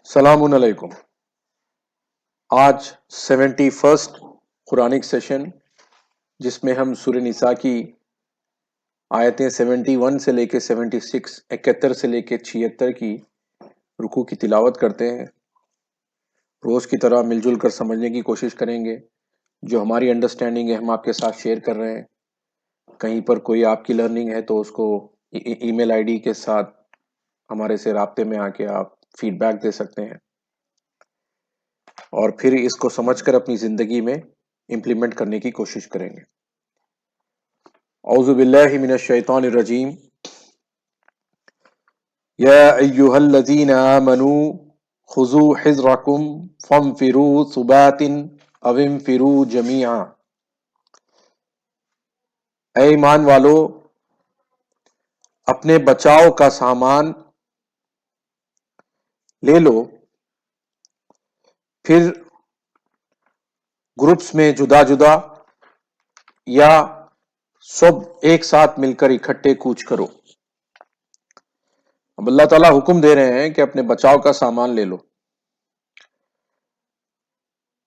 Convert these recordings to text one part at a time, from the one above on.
السلام علیکم۔ آج 71 قرآنک سیشن جس میں ہم سورہ نساء کی آیتیں 71 سے لے کے 76 71 سے لے کے 76 کی رکوع کی تلاوت کرتے ہیں۔ روز کی طرح مل جل کر سمجھنے کی کوشش کریں گے۔ جو ہماری انڈرسٹینڈنگ ہے ہم آپ کے ساتھ شیئر کر رہے ہیں۔ کہیں پر کوئی آپ کی لرننگ ہے تو اس کو ای میل آئی ڈی کے ساتھ ہمارے سے رابطے میں آ کے آپ فیڈ بیک دے سکتے ہیں اور پھر اس کو سمجھ کر اپنی زندگی میں امپلیمنٹ کرنے کی کوشش کریں گے۔ اعوذ باللہ من الشیطان الرجیم۔ یا ایہا الذین آمنوا خذوا حذرکم فانفروا ثبات او انفروا جمیعا۔ اے ایمان والو، اپنے بچاؤ کا سامان لے لو، پھر گروپس میں جدا جدا یا سب ایک ساتھ مل کر اکٹھے کوچ کرو۔ اب اللہ تعالیٰ حکم دے رہے ہیں کہ اپنے بچاؤ کا سامان لے لو۔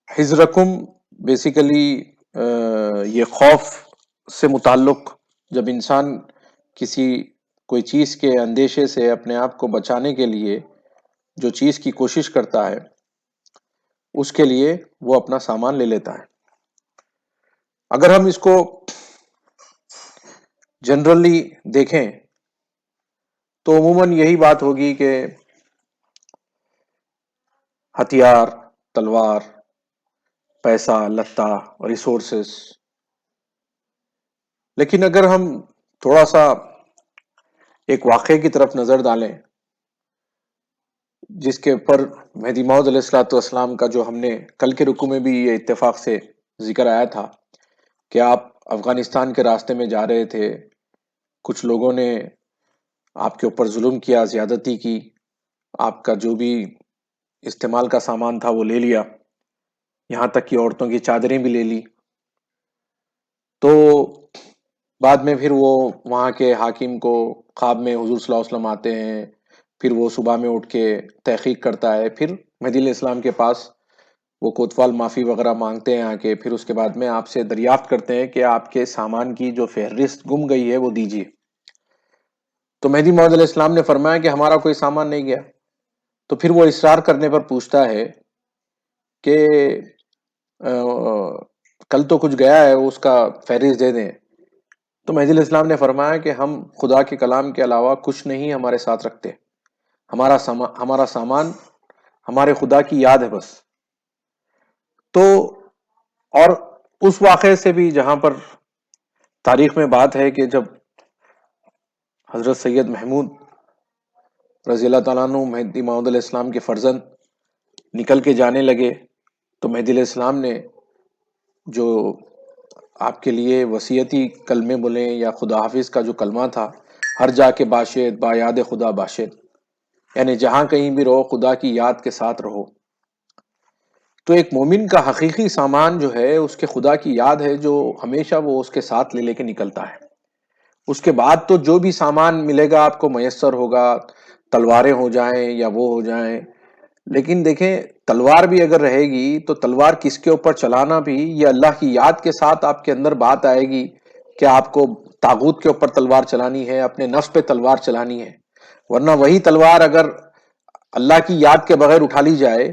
حذرکم بیسیکلی یہ خوف سے متعلق، جب انسان کوئی چیز کے اندیشے سے اپنے آپ کو بچانے کے لیے جو چیز کی کوشش کرتا ہے اس کے لیے وہ اپنا سامان لے لیتا ہے۔ اگر ہم اس کو جنرلی دیکھیں تو عموماً یہی بات ہوگی کہ ہتھیار، تلوار، پیسہ، لتا، ریسورسز۔ لیکن اگر ہم تھوڑا سا ایک واقعے کی طرف نظر ڈالیں جس کے اوپر مہدی موعود علیہ الصلوۃ والسلام کا جو ہم نے کل کے رکوع میں بھی یہ اتفاق سے ذکر آیا تھا کہ آپ افغانستان کے راستے میں جا رہے تھے، کچھ لوگوں نے آپ کے اوپر ظلم کیا، زیادتی کی، آپ کا جو بھی استعمال کا سامان تھا وہ لے لیا، یہاں تک کہ عورتوں کی چادریں بھی لے لی۔ تو بعد میں پھر وہ وہاں کے حاکم کو خواب میں حضور صلی اللہ علیہ وسلم آتے ہیں، پھر وہ صبح میں اٹھ کے تحقیق کرتا ہے، پھر مہدی علیہ السلام کے پاس وہ کوتوال معافی وغیرہ مانگتے ہیں آ کے، پھر اس کے بعد میں آپ سے دریافت کرتے ہیں کہ آپ کے سامان کی جو فہرست گم گئی ہے وہ دیجیے۔ تو مہدی موعود علیہ السلام نے فرمایا کہ ہمارا کوئی سامان نہیں گیا۔ تو پھر وہ اصرار کرنے پر پوچھتا ہے کہ کل تو کچھ گیا ہے، اس کا فہرست دے دیں۔ تو مہدی علیہ السلام نے فرمایا کہ ہم خدا کے کلام کے علاوہ کچھ نہیں ہمارے ساتھ رکھتے، ہمارا سامان ہمارے خدا کی یاد ہے بس۔ تو اور اس واقعے سے بھی جہاں پر تاریخ میں بات ہے کہ جب حضرت سید محمود رضی اللہ تعالیٰ عنہ مہدی موعود علیہ السلام کے فرزند نکل کے جانے لگے تو مہدی علیہ السلام نے جو آپ کے لیے وصیتی کلمے بولیں یا خدا حافظ کا جو کلمہ تھا، ہر جا کے باشد با یاد خدا باشد، یعنی جہاں کہیں بھی رہو خدا کی یاد کے ساتھ رہو۔ تو ایک مومن کا حقیقی سامان جو ہے اس کے خدا کی یاد ہے، جو ہمیشہ وہ اس کے ساتھ لے کے نکلتا ہے۔ اس کے بعد تو جو بھی سامان ملے گا آپ کو میسر ہوگا، تلواریں ہو جائیں یا وہ ہو جائیں، لیکن دیکھیں تلوار بھی اگر رہے گی تو تلوار کس کے اوپر چلانا بھی یہ اللہ کی یاد کے ساتھ آپ کے اندر بات آئے گی کہ آپ کو طاغوت کے اوپر تلوار چلانی ہے، اپنے نفس پہ تلوار چلانی ہے۔ ورنہ وہی تلوار اگر اللہ کی یاد کے بغیر اٹھا لی جائے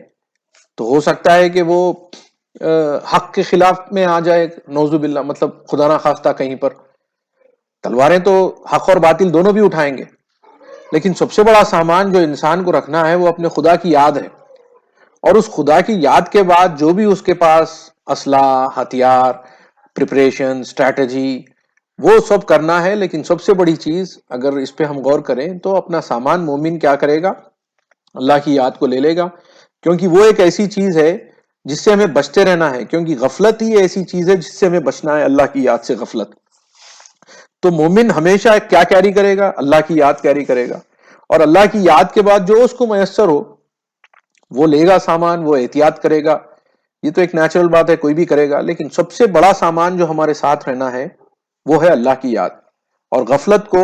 تو ہو سکتا ہے کہ وہ حق کے خلاف میں آ جائے، نعوذ باللہ، مطلب خدا نہ خواستہ کہیں پر۔ تلواریں تو حق اور باطل دونوں بھی اٹھائیں گے، لیکن سب سے بڑا سامان جو انسان کو رکھنا ہے وہ اپنے خدا کی یاد ہے۔ اور اس خدا کی یاد کے بعد جو بھی اس کے پاس اسلحہ، ہتھیار، پریپریشن، اسٹریٹجی، وہ سب کرنا ہے۔ لیکن سب سے بڑی چیز اگر اس پہ ہم غور کریں تو اپنا سامان مومن کیا کرے گا؟ اللہ کی یاد کو لے لے گا، کیونکہ وہ ایک ایسی چیز ہے جس سے ہمیں بچتے رہنا ہے، کیونکہ غفلت ہی ایسی چیز ہے جس سے ہمیں بچنا ہے، اللہ کی یاد سے غفلت۔ تو مومن ہمیشہ کیا کیری کرے گا؟ اللہ کی یاد کیری کرے گا، اور اللہ کی یاد کے بعد جو اس کو میسر ہو وہ لے گا سامان، وہ احتیاط کرے گا۔ یہ تو ایک نیچرل بات ہے، کوئی بھی کرے گا، لیکن سب سے بڑا سامان جو ہمارے ساتھ رہنا ہے وہ ہے اللہ کی یاد۔ اور غفلت کو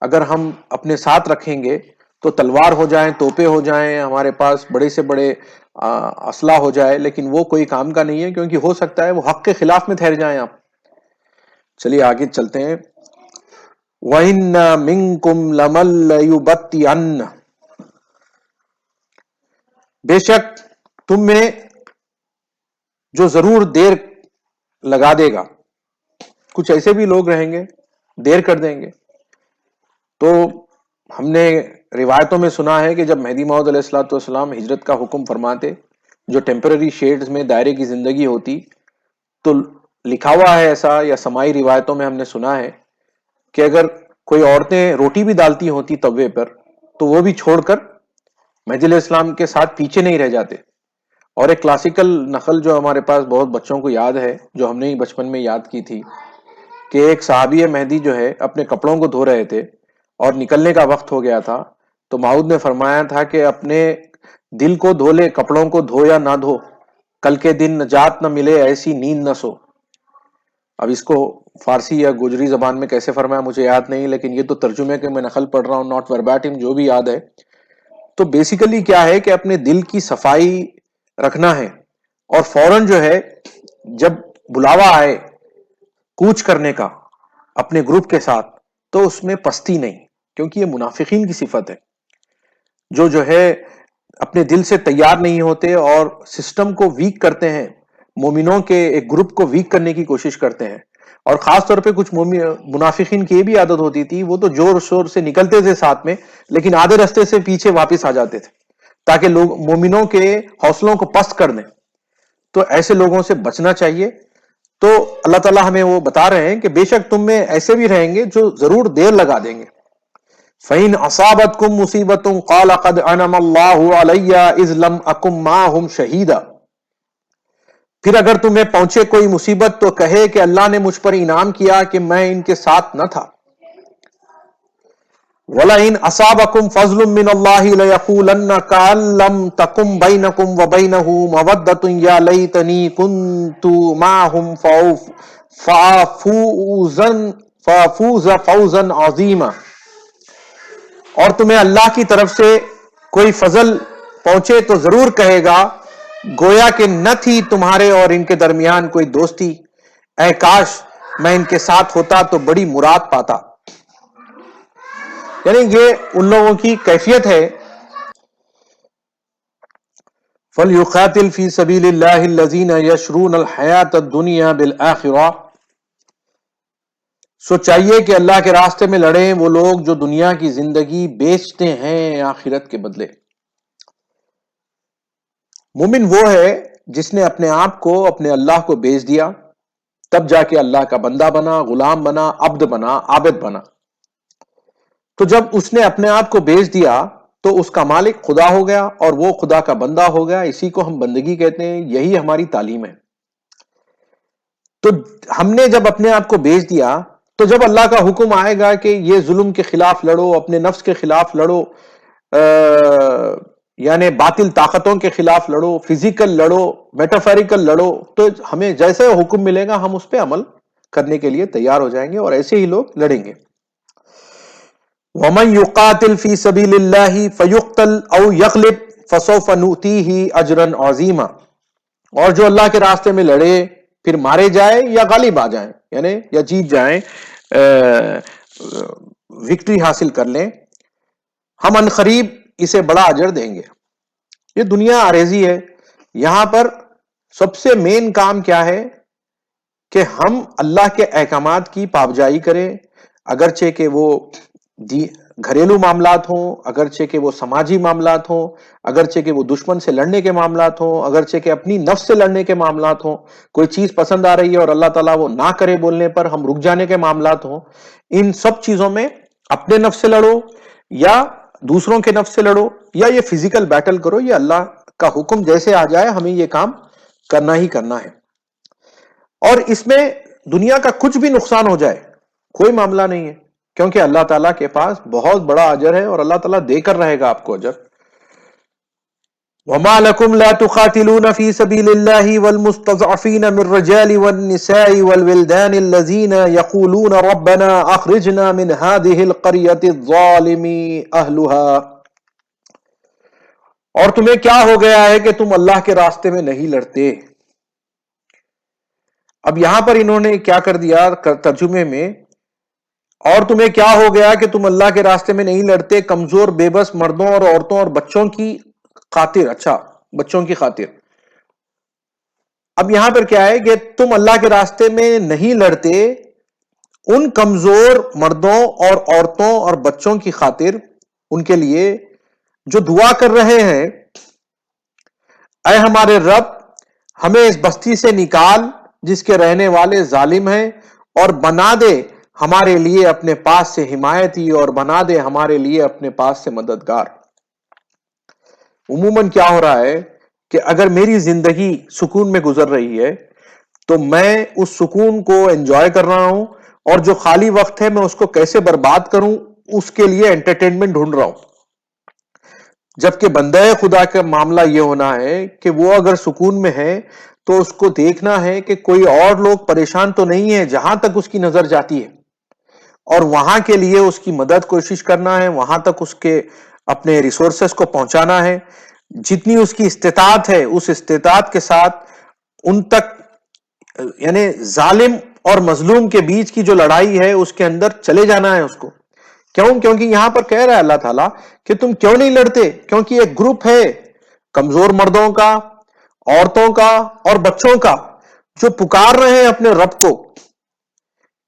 اگر ہم اپنے ساتھ رکھیں گے تو تلوار ہو جائیں، توپے ہو جائیں، ہمارے پاس بڑے سے بڑے اسلحہ ہو جائے، لیکن وہ کوئی کام کا نہیں ہے، کیونکہ ہو سکتا ہے وہ حق کے خلاف میں ٹھہر جائیں آپ۔ چلیے آگے چلتے ہیں۔ وَإِنَّ مِنكُمْ لَمَن لَّيُبَطِّئَنَّ، بے شک تم میں جو ضرور دیر لگا دے گا، کچھ ایسے بھی لوگ رہیں گے دیر کر دیں گے۔ تو ہم نے روایتوں میں سنا ہے کہ جب مہدی موعود علیہ الصلوۃ والسلام ہجرت کا حکم فرماتے، جو ٹیمپرری شیڈز میں دائرے کی زندگی ہوتی، تو لکھا ہوا ہے ایسا، یا سماعی روایتوں میں ہم نے سنا ہے کہ اگر کوئی عورتیں روٹی بھی ڈالتی ہوتی توے پر، تو وہ بھی چھوڑ کر مہدی علیہ السلام کے ساتھ پیچھے نہیں رہ جاتے۔ اور ایک کلاسیکل نقل جو ہمارے پاس بہت بچوں کو یاد ہے، جو ہم نے ہی بچپن میں یاد کی تھی، کہ ایک صحابی مہدی جو ہے اپنے کپڑوں کو دھو رہے تھے اور نکلنے کا وقت ہو گیا تھا، تو ماؤد نے فرمایا تھا کہ اپنے دل کو دھو لے، کپڑوں کو دھو یا نہ دھو، کل کے دن نجات نہ ملے، ایسی نیند نہ سو۔ اب اس کو فارسی یا گوجری زبان میں کیسے فرمایا مجھے یاد نہیں، لیکن یہ تو ترجمے کے میں نقل پڑھ رہا ہوں، ناٹ وربیٹم، جو بھی یاد ہے۔ تو بیسیکلی کیا ہے کہ اپنے دل کی صفائی رکھنا ہے، اور فوراً جو ہے جب بلاوا آئے کوچ کرنے کا اپنے گروپ کے ساتھ، تو اس میں پستی نہیں، کیونکہ یہ منافقین کی صفت ہے، جو ہے اپنے دل سے تیار نہیں ہوتے اور سسٹم کو ویک کرتے ہیں، مومنوں کے ایک گروپ کو ویک کرنے کی کوشش کرتے ہیں۔ اور خاص طور پہ کچھ منافقین کی یہ بھی عادت ہوتی تھی، وہ تو زور شور سے نکلتے تھے ساتھ میں، لیکن آدھے راستے سے پیچھے واپس آ جاتے تھے تاکہ لوگ مومنوں کے حوصلوں کو پست کر دیں۔ تو ایسے لوگوں سے بچنا چاہیے۔ تو اللہ تعالیٰ ہمیں وہ بتا رہے ہیں کہ بے شک تم میں ایسے بھی رہیں گے جو ضرور دیر لگا دیں گے۔ فَإِنْ أَصَابَتْكُمْ مُصِيبَةٌ قَالَ قَدْ أَنَعَمَ اللَّهُ عَلَيَّ إِذْ لَمْ أَكُنْ مَعَهُمْ شَهِيدًا، پھر اگر تمہیں پہنچے کوئی مصیبت تو کہے کہ اللہ نے مجھ پر انعام کیا کہ میں ان کے ساتھ نہ تھا۔ وَلَئِنْ أَصَابَكُمْ فَضْلٌ مِّنَ اللَّهِ لَيَقُولَنَّ كَأَن لَّمْ تَكُن بَيْنَكُمْ وَبَيْنَهُ مَوَدَّةٌ يَا لَيْتَنِي كُنتُ مَعَهُمْ فَأَفُوزَ فَوْزًا عَظِيمًا، اور تمہیں اللہ کی طرف سے کوئی فضل پہنچے تو ضرور کہے گا گویا کہ نہ تھی تمہارے اور ان کے درمیان کوئی دوستی، اے کاش میں ان کے ساتھ ہوتا تو بڑی مراد پاتا۔ یعنی یہ ان لوگوں کی کیفیت ہے۔ فَلْيُقَاتِلْ فِي سَبِيلِ اللَّهِ الَّذِينَ يَشْرُونَ الْحَيَاةَ الدُّنْيَا بِالْآخِرَةِ، سو چاہیے کہ اللہ کے راستے میں لڑیں وہ لوگ جو دنیا کی زندگی بیچتے ہیں آخرت کے بدلے۔ مومن وہ ہے جس نے اپنے آپ کو اپنے اللہ کو بیچ دیا، تب جا کے اللہ کا بندہ بنا، غلام بنا، عبد بنا، عابد بنا۔ تو جب اس نے اپنے آپ کو بیچ دیا تو اس کا مالک خدا ہو گیا اور وہ خدا کا بندہ ہو گیا، اسی کو ہم بندگی کہتے ہیں، یہی ہماری تعلیم ہے۔ تو ہم نے جب اپنے آپ کو بیچ دیا تو جب اللہ کا حکم آئے گا کہ یہ ظلم کے خلاف لڑو، اپنے نفس کے خلاف لڑو، یعنی باطل طاقتوں کے خلاف لڑو، فزیکل لڑو، میٹافیریکل لڑو، تو ہمیں جیسے حکم ملے گا ہم اس پہ عمل کرنے کے لیے تیار ہو جائیں گے، اور ایسے ہی لوگ لڑیں گے۔ وَمَن يُقَاتِلْ فِي سَبِيلِ اللَّهِ فَيُقْتَلْ أَوْ يَغْلِبْ فَسَوْفَ نُؤْتِيهِ أَجْرًا عَظِيمًا، اور جو اللہ کے راستے میں لڑے پھر مارے جائے یا غالب آ جائیں، یعنی یا جیت جائیں، وکٹری حاصل کر لیں، ہم عنقریب اسے بڑا اجر دیں گے۔ یہ دنیا عارضی ہے، یہاں پر سب سے مین کام کیا ہے کہ ہم اللہ کے احکامات کی پابجائی کریں، اگرچہ کہ وہ گھریلو معاملات ہوں، اگرچہ کہ وہ سماجی معاملات ہوں، اگرچہ کہ وہ دشمن سے لڑنے کے معاملات ہوں، اگرچہ کہ اپنی نفس سے لڑنے کے معاملات ہوں، کوئی چیز پسند آ رہی ہے اور اللہ تعالیٰ وہ نہ کرے بولنے پر ہم رک جانے کے معاملات ہوں، ان سب چیزوں میں اپنے نفس سے لڑو یا دوسروں کے نفس سے لڑو یا یہ فزیکل بیٹل کرو، یہ اللہ کا حکم جیسے آ جائے ہمیں یہ کام کرنا ہی کرنا ہے۔ اور اس میں دنیا کا کچھ بھی نقصان ہو جائے کوئی معاملہ نہیں ہے، کیونکہ اللہ تعالیٰ کے پاس بہت بڑا اجر ہے اور اللہ تعالیٰ دے کر رہے گا آپ کو اجر۔ وَمَا لَكُمْ لَا تُقَاتِلُونَ فِي سَبِيلِ اللَّهِ وَالْمُسْتَضْعَفِينَ مِنْ الرِّجَالِ وَالنِّسَاءِ وَالْوِلْدَانِ الَّذِينَ يَقُولُونَ رَبَّنَا أَخْرِجْنَا مِنْ هَذِهِ الْقَرْيَةِ الظَّالِمِ أَهْلُهَا اور تمہیں کیا ہو گیا ہے کہ تم اللہ کے راستے میں نہیں لڑتے. اب یہاں پر انہوں نے کیا کر دیا ترجمے میں، اور تمہیں کیا ہو گیا کہ تم اللہ کے راستے میں نہیں لڑتے کمزور بے بس مردوں اور عورتوں اور بچوں کی خاطر. اچھا، بچوں کی خاطر. اب یہاں پر کیا ہے کہ تم اللہ کے راستے میں نہیں لڑتے ان کمزور مردوں اور عورتوں اور بچوں کی خاطر، ان کے لیے جو دعا کر رہے ہیں، اے ہمارے رب ہمیں اس بستی سے نکال جس کے رہنے والے ظالم ہیں، اور بنا دے ہمارے لیے اپنے پاس سے حمایتی، اور بنا دے ہمارے لیے اپنے پاس سے مددگار. عموماً کیا ہو رہا ہے کہ اگر میری زندگی سکون میں گزر رہی ہے تو میں اس سکون کو انجوائے کر رہا ہوں، اور جو خالی وقت ہے میں اس کو کیسے برباد کروں اس کے لیے انٹرٹینمنٹ ڈھونڈ رہا ہوں. جبکہ بندہ خدا کا معاملہ یہ ہونا ہے کہ وہ اگر سکون میں ہے تو اس کو دیکھنا ہے کہ کوئی اور لوگ پریشان تو نہیں ہے جہاں تک اس کی نظر جاتی ہے، اور وہاں کے لیے اس کی مدد کوشش کرنا ہے، وہاں تک اس کے اپنے ریسورسز کو پہنچانا ہے، جتنی اس کی استطاعت ہے اس استطاعت کے ساتھ ان تک، یعنی ظالم اور مظلوم کے بیچ کی جو لڑائی ہے اس کے اندر چلے جانا ہے اس کو. کیوں؟ کیونکہ یہاں پر کہہ رہا ہے اللہ تعالیٰ کہ تم کیوں نہیں لڑتے، کیونکہ ایک گروپ ہے کمزور مردوں کا، عورتوں کا اور بچوں کا جو پکار رہے ہیں اپنے رب کو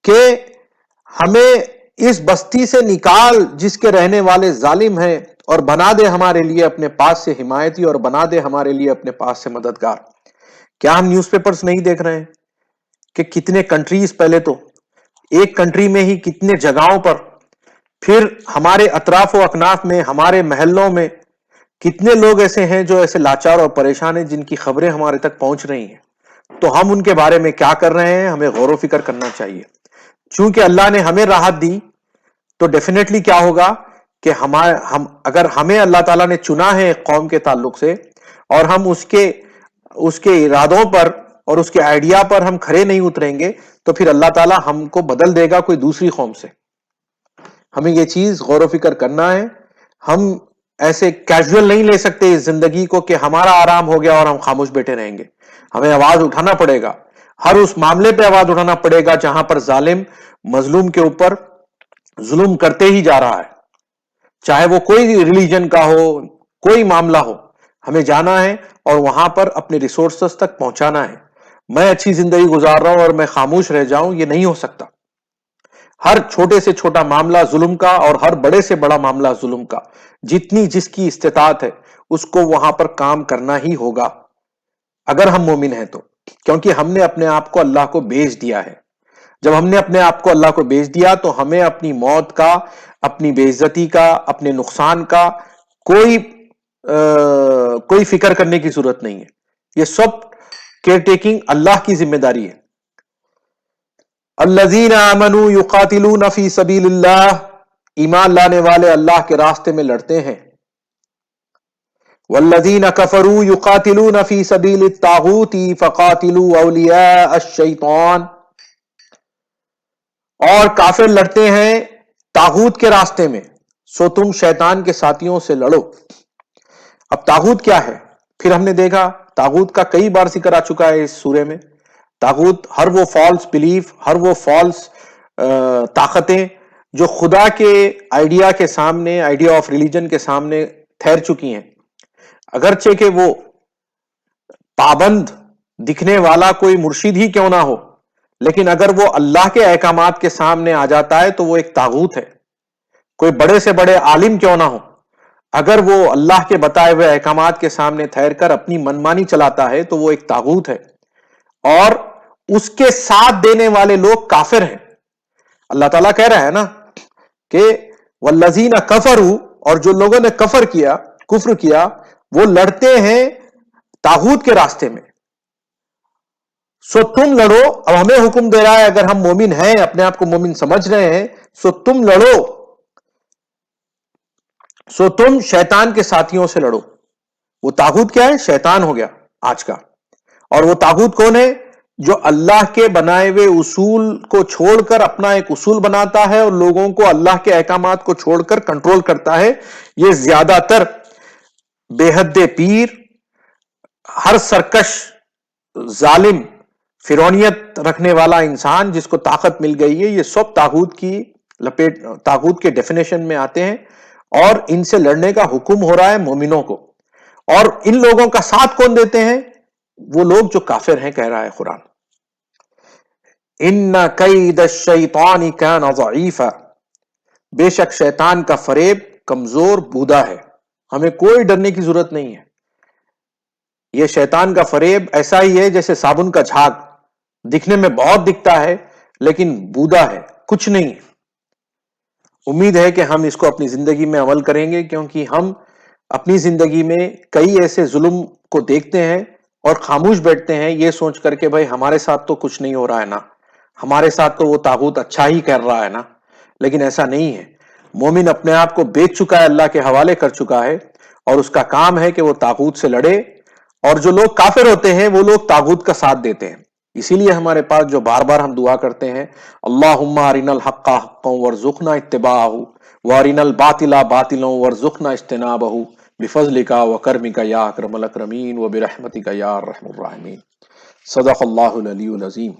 کہ ہمیں اس بستی سے نکال جس کے رہنے والے ظالم ہیں، اور بنا دے ہمارے لیے اپنے پاس سے حمایتی، اور بنا دے ہمارے لیے اپنے پاس سے مددگار. کیا ہم نیوز پیپرز نہیں دیکھ رہے ہیں کہ کتنے کنٹریز، پہلے تو ایک کنٹری میں ہی کتنے جگہوں پر، پھر ہمارے اطراف و اکناف میں، ہمارے محلوں میں کتنے لوگ ایسے ہیں جو ایسے لاچار اور پریشان ہیں جن کی خبریں ہمارے تک پہنچ رہی ہیں. تو ہم ان کے بارے میں کیا کر رہے ہیں؟ ہمیں غور و فکر کرنا چاہیے. چونکہ اللہ نے ہمیں راحت دی تو ڈیفینیٹلی کیا ہوگا کہ اگر ہمیں اللہ تعالیٰ نے چنا ہے ایک قوم کے تعلق سے، اور ہم اس کے ارادوں پر اور اس کے آئیڈیا پر ہم کھڑے نہیں اتریں گے، تو پھر اللہ تعالیٰ ہم کو بدل دے گا کوئی دوسری قوم سے. ہمیں یہ چیز غور و فکر کرنا ہے. ہم ایسے کیجول نہیں لے سکتے اس زندگی کو کہ ہمارا آرام ہو گیا اور ہم خاموش بیٹھے رہیں گے. ہمیں آواز اٹھانا پڑے گا، ہر اس معاملے پہ آواز اٹھانا پڑے گا جہاں پر ظالم مظلوم کے اوپر ظلم کرتے ہی جا رہا ہے، چاہے وہ کوئی ریلیجن کا ہو، کوئی معاملہ ہو. ہمیں جانا ہے اور وہاں پر اپنے ریسورسز تک پہنچانا ہے. میں اچھی زندگی گزار رہا ہوں اور میں خاموش رہ جاؤں، یہ نہیں ہو سکتا. ہر چھوٹے سے چھوٹا معاملہ ظلم کا، اور ہر بڑے سے بڑا معاملہ ظلم کا، جتنی جس کی استطاعت ہے اس کو وہاں پر کام کرنا ہی ہوگا اگر ہم مومن ہیں تو. کیونکہ ہم نے اپنے آپ کو اللہ کو بیچ دیا ہے. جب ہم نے اپنے آپ کو اللہ کو بیچ دیا تو ہمیں اپنی موت کا، اپنی بے عزتی کا، اپنے نقصان کا کوئی فکر کرنے کی ضرورت نہیں ہے. یہ سب کیئر ٹیکنگ اللہ کی ذمہ داری ہے. الذین آمنوا یقاتلون فی سبیل اللہ، ایمان لانے والے اللہ کے راستے میں لڑتے ہیں. والذین کفروا یقاتلون فی سبیل الطاغوت فقاتلوا اولیاء الشیطان، اور کافر لڑتے ہیں طاغوت کے راستے میں، سو تم شیطان کے ساتھیوں سے لڑو. اب طاغوت کیا ہے؟ پھر ہم نے دیکھا طاغوت کا کئی بار ذکر آ چکا ہے اس سورے میں. طاغوت ہر وہ فالس بلیف، ہر وہ فالس طاقتیں جو خدا کے آئیڈیا کے سامنے، آئیڈیا آف ریلیجن کے سامنے ٹھہر چکی ہیں. اگرچہ کہ وہ پابند دکھنے والا کوئی مرشد ہی کیوں نہ ہو، لیکن اگر وہ اللہ کے احکامات کے سامنے آ جاتا ہے تو وہ ایک طاغوت ہے. کوئی بڑے سے بڑے عالم کیوں نہ ہو، اگر وہ اللہ کے بتائے ہوئے احکامات کے سامنے ٹھہر کر اپنی منمانی چلاتا ہے تو وہ ایک طاغوت ہے، اور اس کے ساتھ دینے والے لوگ کافر ہیں. اللہ تعالیٰ کہہ رہا ہے نا کہ والذین کفروا، اور جو لوگوں نے کفر کیا وہ لڑتے ہیں طاغوت کے راستے میں. سو تم لڑو. اب ہمیں حکم دے رہا ہے، اگر ہم مومن ہیں، اپنے آپ کو مومن سمجھ رہے ہیں، سو تم لڑو، سو تم شیطان کے ساتھیوں سے لڑو. وہ طاغوت کیا ہے؟ شیطان ہو گیا آج کا. اور وہ طاغوت کون ہے؟ جو اللہ کے بنائے ہوئے اصول کو چھوڑ کر اپنا ایک اصول بناتا ہے اور لوگوں کو اللہ کے احکامات کو چھوڑ کر کنٹرول کرتا ہے. یہ زیادہ تر بے حد پیر، ہر سرکش ظالم فرعونیت رکھنے والا انسان جس کو طاقت مل گئی ہے، یہ سب طاغوت کی لپیٹ، طاغوت کے ڈیفینیشن میں آتے ہیں، اور ان سے لڑنے کا حکم ہو رہا ہے مومنوں کو۔ اور ان لوگوں کا ساتھ کون دیتے ہیں؟ وہ لوگ جو کافر ہیں، کہہ رہا ہے قرآن، ان کید الشیطان کان ضعیفا، بے شک شیطان کا فریب کمزور بودا ہے۔ ہمیں کوئی ڈرنے کی ضرورت نہیں ہے۔ یہ شیطان کا فریب ایسا ہی ہے جیسے صابن کا جھاگ، دکھنے میں بہت دکھتا ہے لیکن بودا ہے، کچھ نہیں۔ امید ہے کہ ہم اس کو اپنی زندگی میں عمل کریں گے، کیونکہ ہم اپنی زندگی میں کئی ایسے ظلم کو دیکھتے ہیں اور خاموش بیٹھتے ہیں، یہ سوچ کر کے بھائی ہمارے ساتھ تو کچھ نہیں ہو رہا ہے نا، ہمارے ساتھ تو وہ طاغوت اچھا ہی کر رہا ہے نا۔ لیکن ایسا نہیں ہے۔ مومن اپنے آپ کو بیچ چکا ہے، اللہ کے حوالے کر چکا ہے، اور اس کا کام ہے کہ وہ طاغوت سے لڑے۔ اور جو لوگ کافر ہوتے ہیں وہ لوگ طاغوت کا ساتھ دیتے ہیں۔ اسی لیے ہمارے پاس جو بار بار ہم دعا کرتے ہیں، اللہم ارنا الحق حقا وارزقنا اتباعہ وارنا الباطل باطلا وارزقنا اجتنابہ بفضلک وکرمک یا اکرم الاکرمین وبرحمتک یا ارحم الراحمین۔ صدق اللہ العلی العظیم۔